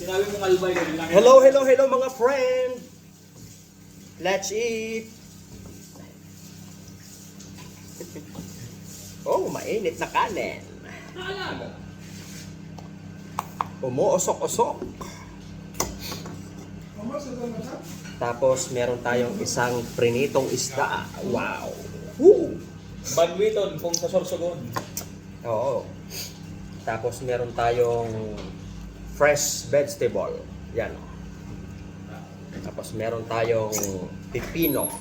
Sinabi mo kalbay ko. Hello, hello, hello mga friend! Let's eat! Oh, mainit na kanin. Naalaga. Umuusok-usok. Tapos meron tayong isang prinitong isda. Wow! Woo! Badwiton kung sa Sorsogon. Oo. Tapos meron tayong fresh vegetable. Yan. Tapos meron tayong pipino.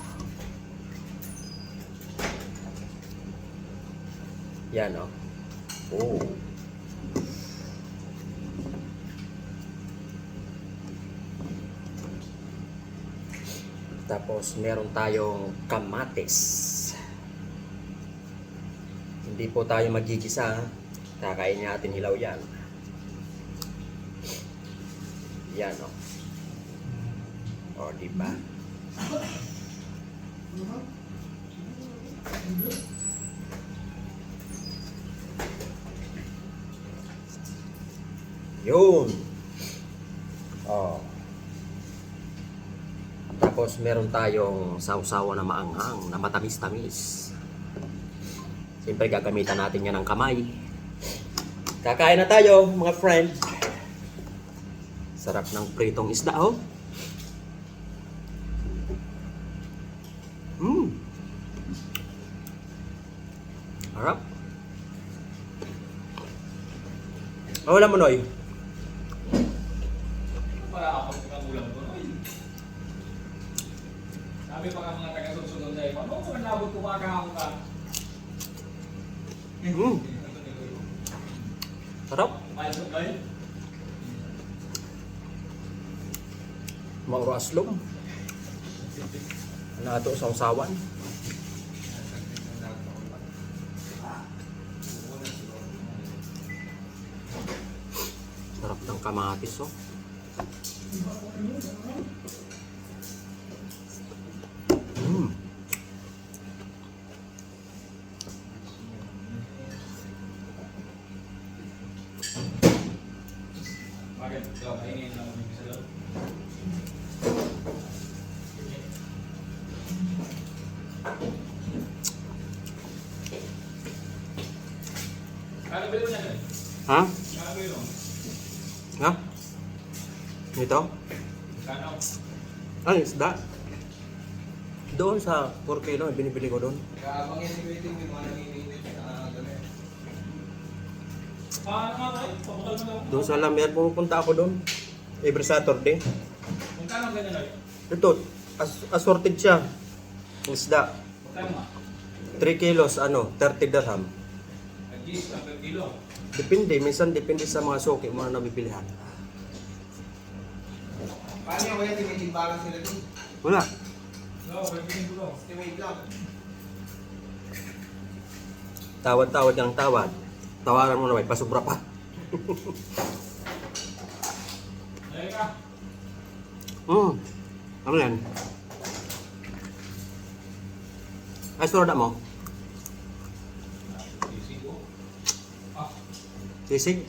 Yan, oh. Oh. Tapos meron tayong kamatis. Hindi po tayo magigisa. Kakain natin hilaw yan. Yan, oh. O, diba? Yun. Oh. Tapos meron tayong sausawa na maanghang, na matamis-tamis. Siyempre gagamitan natin yan ng kamay. Kakain na tayo, mga friend. Sarap ng pritong isda, oh. Harap. Oh, wala mo, Noy. Para ako ng ulam ko. Sabi pa ka mga taga-Sorsogon na iba, ano kung nabot kumakahang ka? Sarap. Malsok kayo? Mauro aslom. Ano ito, sausawan. Sarap ng kamatis, oh. Bakit? Ikaw, kainin lang mo sa loob. Kano ba yun yan? Ha? Kano ba yun? Ha? Ito? Kano? Ano, isda? Doon sa 4 kilo, binibili ko doon. Habang estimating yung mga naniningit na gano'n. Paano nga tayo? Pabutal mo lang. Doon sa Lamer, pupunta ako doon. Every Saturday. Kung kano ang ganyan ay? Ito, assorted siya. Isda. Kung kano nga? 3 kilos, 30 dirham. Nag-gis lang per kilo. Depende, minsan depende sa mga suki mo na nabibilihan. Paano yung kaya estimating balance sila din? Wala. No, pwede ko lang. Estimate lang. Tawad-tawad ng tawad. Tawaran mo na may pasubra pa. Ayun ka. Ano yan? Ay, surada mo? Sisig ko. Ah, Sisig?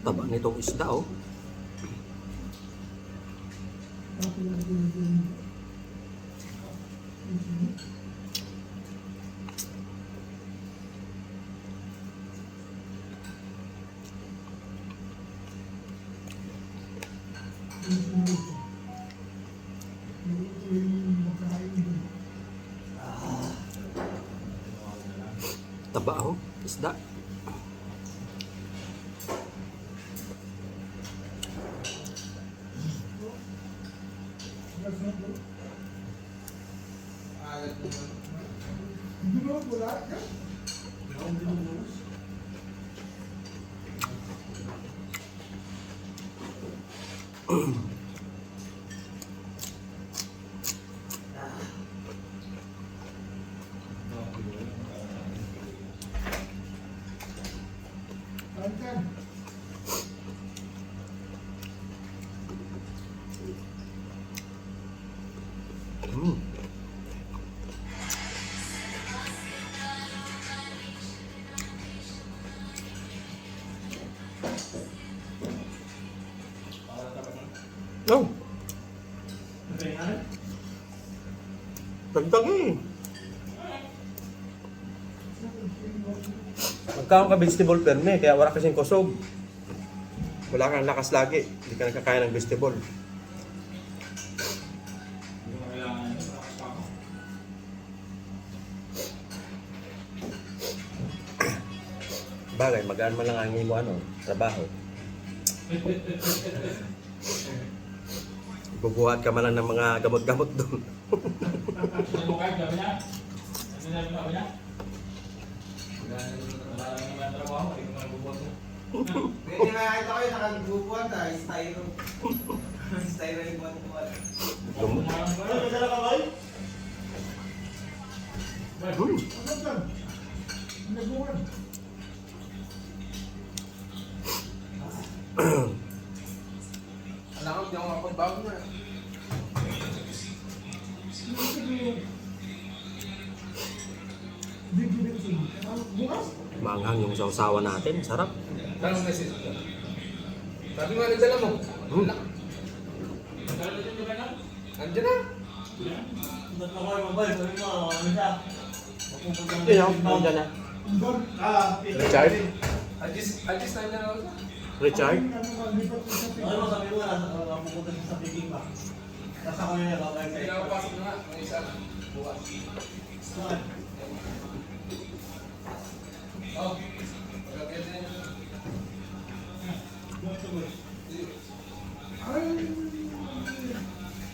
Taba nitong isda, oh. Taba, oh. Isda. Mm. Para dapat ng Oh, dagdag eh. Magkaon ka vegetable perme, kaya wala kasing kusog. Wala kang lakas lagi, hindi ka nakakaya ng vegetable. hindi mo kailangan yun. Malakas pa ako. Bagay, magaan man lang ang imo ano, trabaho. Bubuhat ka man lang ng mga gamot-gamot doon. Hindi mo kahit sabi niya. Ano na yung sabi niya? Wala lang naman ang trabaho. Hindi ko man nabubuhat mo. Pwede nga nakita ko yung nakagbubuan na, styro. Styro yung buwan-buwan. Gamot. Ano, may dala ka ba? Alam ko, hindi ako makapagbago na. Maanghang yung sausawa natin, sarap. Anong message ko? Sabi nga, nagdala mo. Hmm. Dala dito yung ganun? Andiyan na. Ba't ako yung mobile? Sabi mo, ano siya? Yun o, nandiyan na. Richard? Adjust na niya ako. Richard? Ano mo sabi mo, pupunta siya sa Peking ba? Nasa ko niya, babay Hindi na ako pasok na nga. Ang isa. Bukas. Oh. Pagkakit din.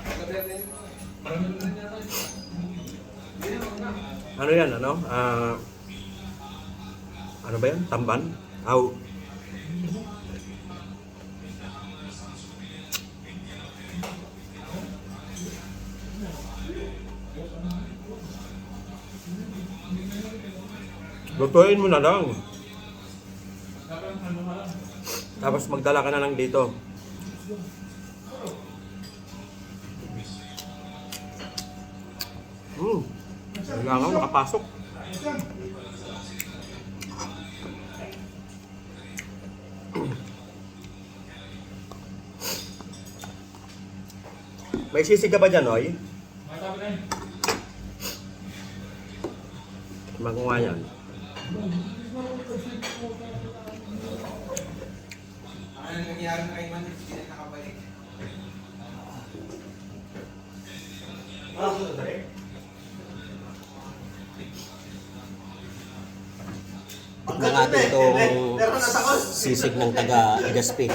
Pagkakit din. Marami na niya tayo. Hindi naman na. Ano yan, ano? Ano ba yan? Tamban? Aw. Lutuin mo na lang. Dapat ano na lang. Tapos magdala ka na lang dito. Kailangan nakapasok. May sisig ka ba dyan, Oy? May sabi na yun. Makuha yan. Ano nangyari na kay Manny? Hindi na nakabalik. Tikman natin itong sisig ng taga Legazpi.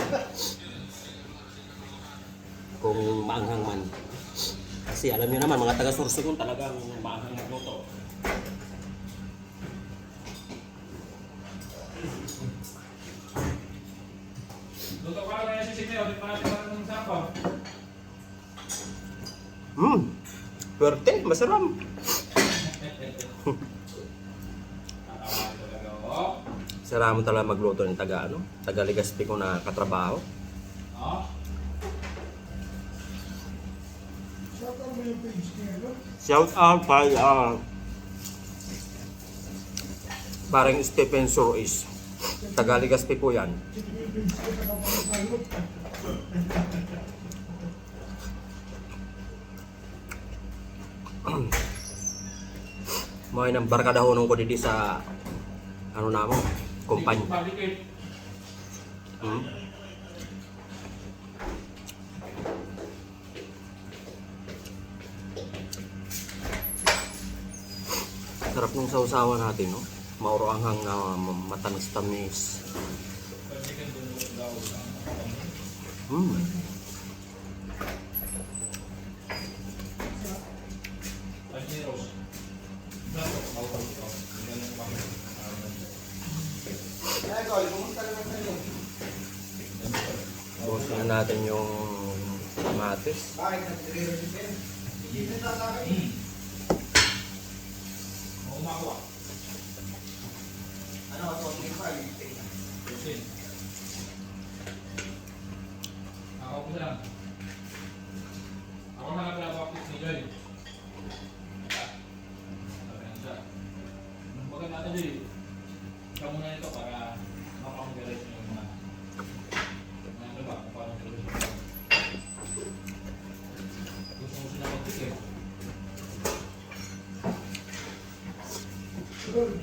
Kung maanghang man. Kasi alam niyo naman, mga taga Sorsogon talagang maanghang magluto. Luto ka lang na yung sisig na yun. Di pa natin parang ng sapaw. Pwerte, masarap. Tatawa talaga ako. Sarap mo talaga magluto ng taga ano, taga Legazpi ko na katrabaho. Oh. Shout out kay parang Stephen Suarez. Taga Legazpi po yan. Mga nang barkadahon ko dito sa ano na mo, kumpanya. Fabricate. Sarap ng sausawa natin, no? Mauro anghang na matamis-tamis. Fabricate dun daw. Panyeros. Dato, mawawag ito. Ganun pa. Ay, Col, kumusta naman sa'yo? Bukas na natin yung kamatis. Bakit nag-deliver si Ben? Hindi na sa akin. Makuha. Ano, 25. Pusin. Ako po lang. Ako na lang pinapakit ni Joy. Sabi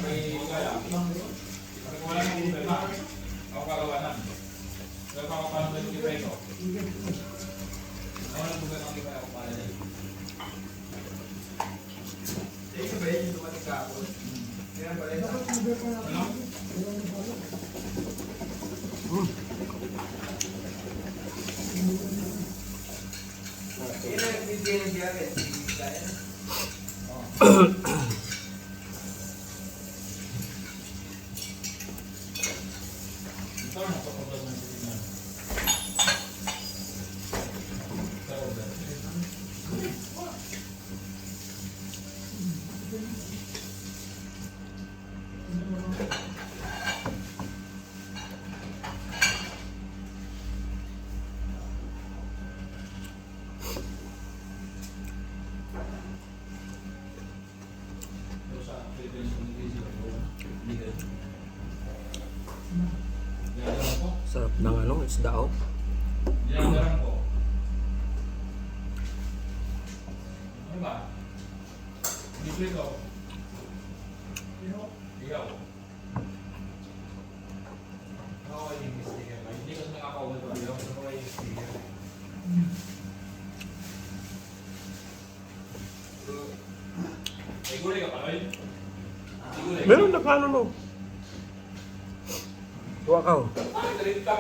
kay Kaya, sabi ko wala nang problema. Ako kagawanan. Pero ako paano ba yung kipreso? Ako lang problema ang kaya ako para dyan. Ito ba yun yung dumating kahapon? Kaya pala ito. Ano? Yun ang nagbibigay ng jacket. Kaya na. Ito na, kapag ng sitignan. Sa order. Ito sa Philippines Community, legal. Dinadaran ko. Sarap ng ano, isda oh. Dinadaran ko. Ano ba? Libre ko. Ikaw. Ako yung mistaken. Hindi kasi nakakauwi ko. Ikaw. Ako yung mistaken. May gulay ka pa, Roy? May gulay. Meron na kano no. Tuwa ka oh. Bakit talit ka?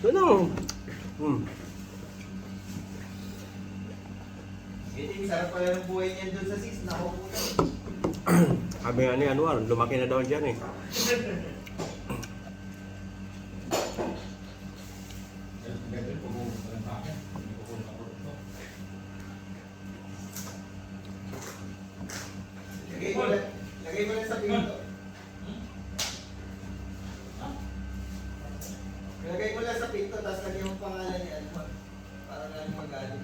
Ano? Ito yung sarap pala ng buhay niyan doon sa sis. Nakukunan. Sabi nga ni Anwar, lumaki na daw dyan eh. Gagawin ko mo ng akin. Hindi ko kunin ako dito. Lagay mo lang sa pinto. Lagay mo lang sa pinto, tapos lagay mo pangalan ni Alma. Para lang magaling.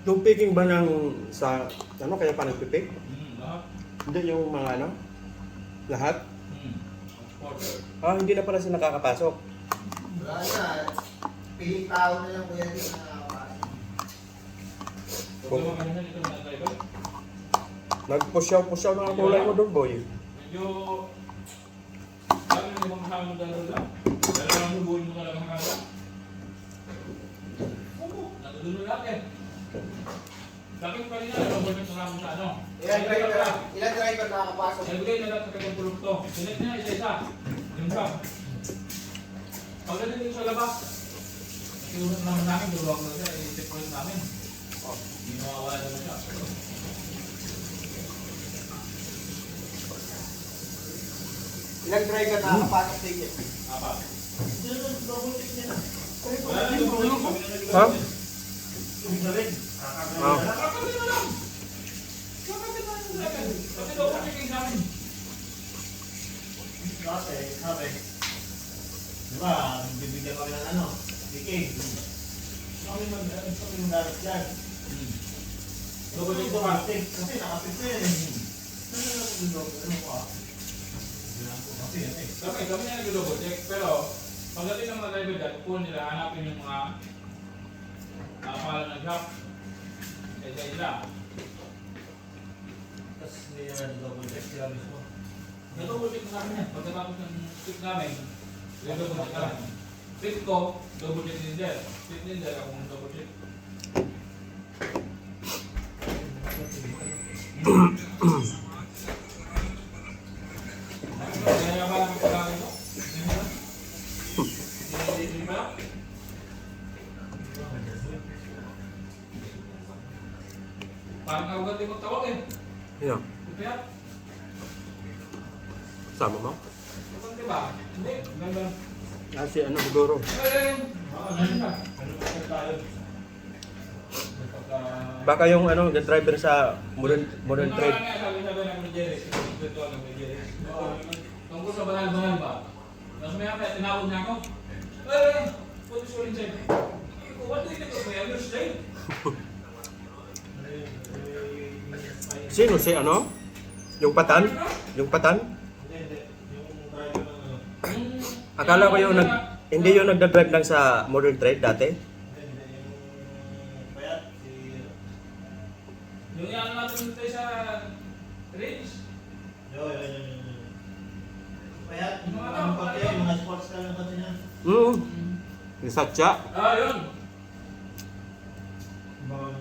Yung picking ba ng sa, ano kaya pa nagpipik? Lahat. Hindi yung mga ano? Lahat? Order. Ah, hindi na pala sila nakakapasok. Wala na. Piling tao na lang kuya din na nakakapasok. Huwag naman kanina dito mga driver. Nag-push-out ng kulay mo doon, boy. Medyo... Sabi mo yung mga hamon dahil lang. Dahil lang hubuhin mo talagang kaya. Oo, natutunan natin. Bakit pa rin na, nababot ng ramon sa ano? Ilan driver nakakapasok? Nagbigay na lang sa kanyang produkto. Sinet niya, isa-isa. Yung ka. Pagdating dito sa labas, nakiusap naman namin, duruwag na siya, i-check po rin namin. Hindi mawawala naman siya. Ilan driver nakakapasok sa inyo? Apat. Wala na yung problema, kami na nag-iwan. Ha? Ah. Kakapit na lang! Kakapit na lang! Kasi daw kami kayo namin. Dati, sabi, di ba, bibigyan kami ng ano, tiking. Kami yung darat dyan. Double check Ito ko ba? kasi, nakapit na yan. Ano pa? Okay, kami na nag-double check. Pero, pagdating ng mga driver dyan, kukunin nila, hanapin yung mga pangalan ng shop. Isa-isa. Tapos hindi naman double check sila mismo. Na-double check na namin yan. Pagkatapos ng check namin, double check namin. Fit ko, double check din din. Fit din din ako double check. Kaya ba ang pagkain mo? Hindi ba? Parang ako ganti magtawag eh. Yeah. Kaya, Sama mo? ganti ba? Hindi, ganda. Ah, si ano siguro. Ganun na. Baka yung ano, the driver sa modern trade. Sabi ng Jerry, ito ang Jerry. Tungkol sa banal-banal ba? Tapos may kaya tinawag niya ako. What is your insight? What do you think of my other slave? Sino si ano? Yung patan? Yung patan? Hindi. Yung driver ng ano. Akala ko yung Hindi yung nagdadrive lang sa modern trade dati? Hindi, yung payat, si... Yung yan natin tayo sa range. Yun. Payat, Yung yung mga mga tao, pati, ano? yung mga sports car yung kasi niya. Yung Satya? Ah, yun. Bang...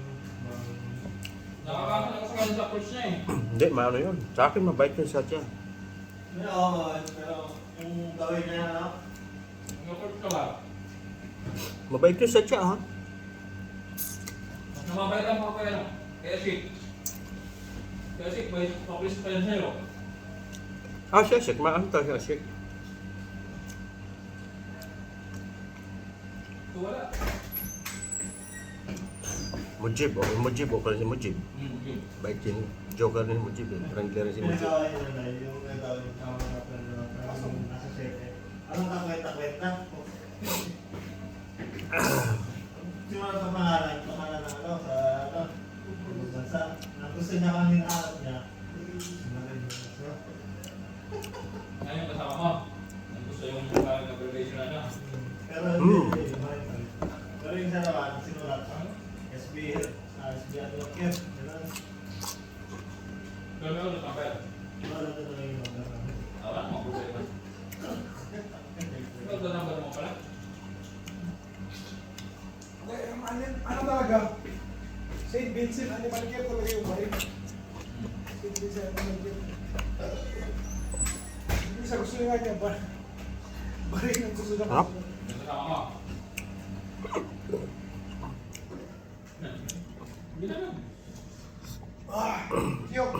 Nakakakita ko sa kanya sa course niya eh. Hindi, maano yun. Sa akin, mabait yung Satya. Pero yung gawin niya, ano? Yung course ka ba? Mabait yung Satya, ha? Mas namabay lang mga pera. Kaya shit. Kaya shit, may paplis pa yan sa'yo. Ah, siya, siya. Maano to siya, siya. Ito wala. Mujib, okay. Mujib, okay si Mujib. Okay. Bait yun. Joker ni Mujib, eh. Friendly rin si Mujib. Pinagawa niya na yung gagawin yung tama na pero nasa sete. Anong kakwenta-kwenta? Simula sa pangalan ng ano, sa ano, bansa. Ang gusto niya kang hinahanap niya. Ngayon kasama mo. Ang gusto yung nag-graduation na ano. Pero hindi, pero yung sa naman, sinulat sa SB, SB Advocate. Pero may ulit ang pera. Wala na talaga yung mga Wala mo, problema. Ikaw ba number mo pala? Ano talaga? St. Vincent Animal Care talaga yung bahay. St. Vincent Animal Care. Hindi sa gusto nga niya ba? Bahay ng gusto na Harap. Yung kasama mo. Hindi naman. Yok!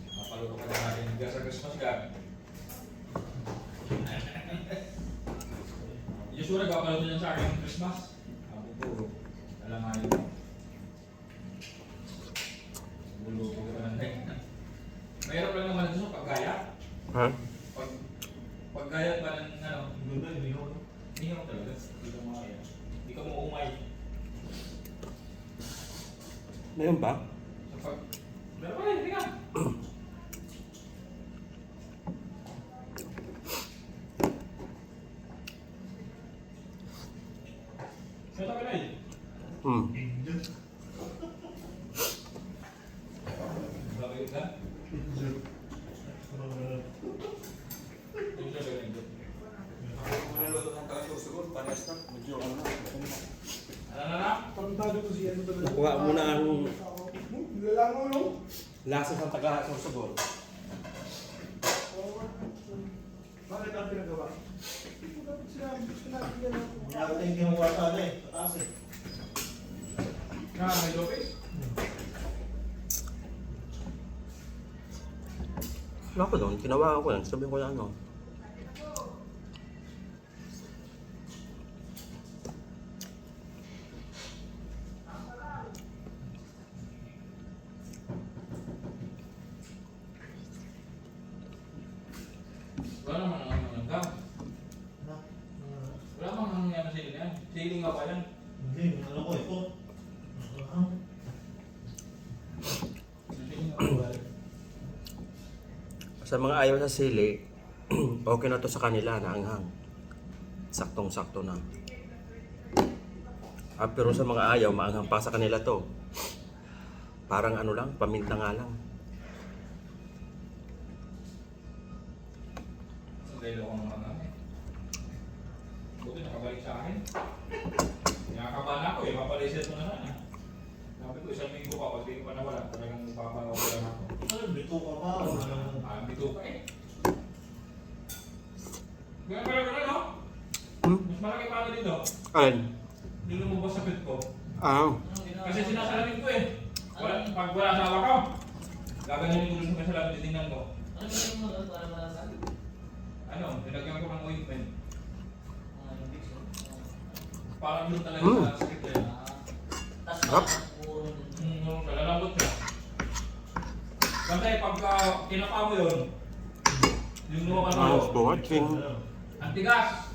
Mapaluto ka na natin yung gas sa Christmas ka. Usually, nagpapaluto niyan sa akin ng Christmas. Ako po, alangayin mo. Buluto ka na lang. Mahirap lang naman ito sa paggaya. Ha? Paggaya ba ng ano, Gundo, hindi ko. hindi ka mo talaga. Hindi ka makaya. Hindi ka mo umay. Ngayon ba? Sa pag... Pero pala, hindi ka. Sa tabi na eh. Bago ka? Yung siya galing doon. Manuluto ng taga-susugon, pares na. Medyo ano na. Ano na? Tarantado ko siya. Ano talaga? Nakuha mo na ang Nilalangaw yung? lasa sa taga-susugon. Bakit ang pinagawa? Hindi ko dapat sinabi yan ako. Nakating yung wata na eh, sa taas eh. May Lopez? Wala ko doon. Tinawagan ko lang. Sabihin ko na ano. Wala naman ang hanggang. Wala naman ang hanggang na siling yan. Siling nga pa yan. Hindi, ano ko ito. Siling nga pa. Sa mga ayaw sa sili, okay na to sa kanila na anghang. Saktong-sakto na. Pero sa mga ayaw, maanghang pa sa kanila to. Parang ano lang, paminta nga lang. Dahil ako mga namin. Buti nakabalik sa akin. Nakakabahan ako eh. Papalisit mo na na. Sabi ko, isang linggo pa. Pag di ko pa nawala, talagang papawala na ako. Ano, bito ka ba? O ano? Bito ka eh. Ganyan pala ka na, no? Mas malaki pa ako dito. Alin? Hindi lumabas sa pit ko. Ah, Kasi sinasalamin ko eh. Pag wala asawa ko, gaganyan yung gulo sa salamin, titingnan ko. Ano ba yung mga para malasan? Ano, nilagyan ko ng ointment. Mga infection. Parang doon talaga sa sakit eh. Tapos puro Lalambot siya. Kasi pagka kinapa mo yun, yung lumabas mo, thanks for watching. ang tigas.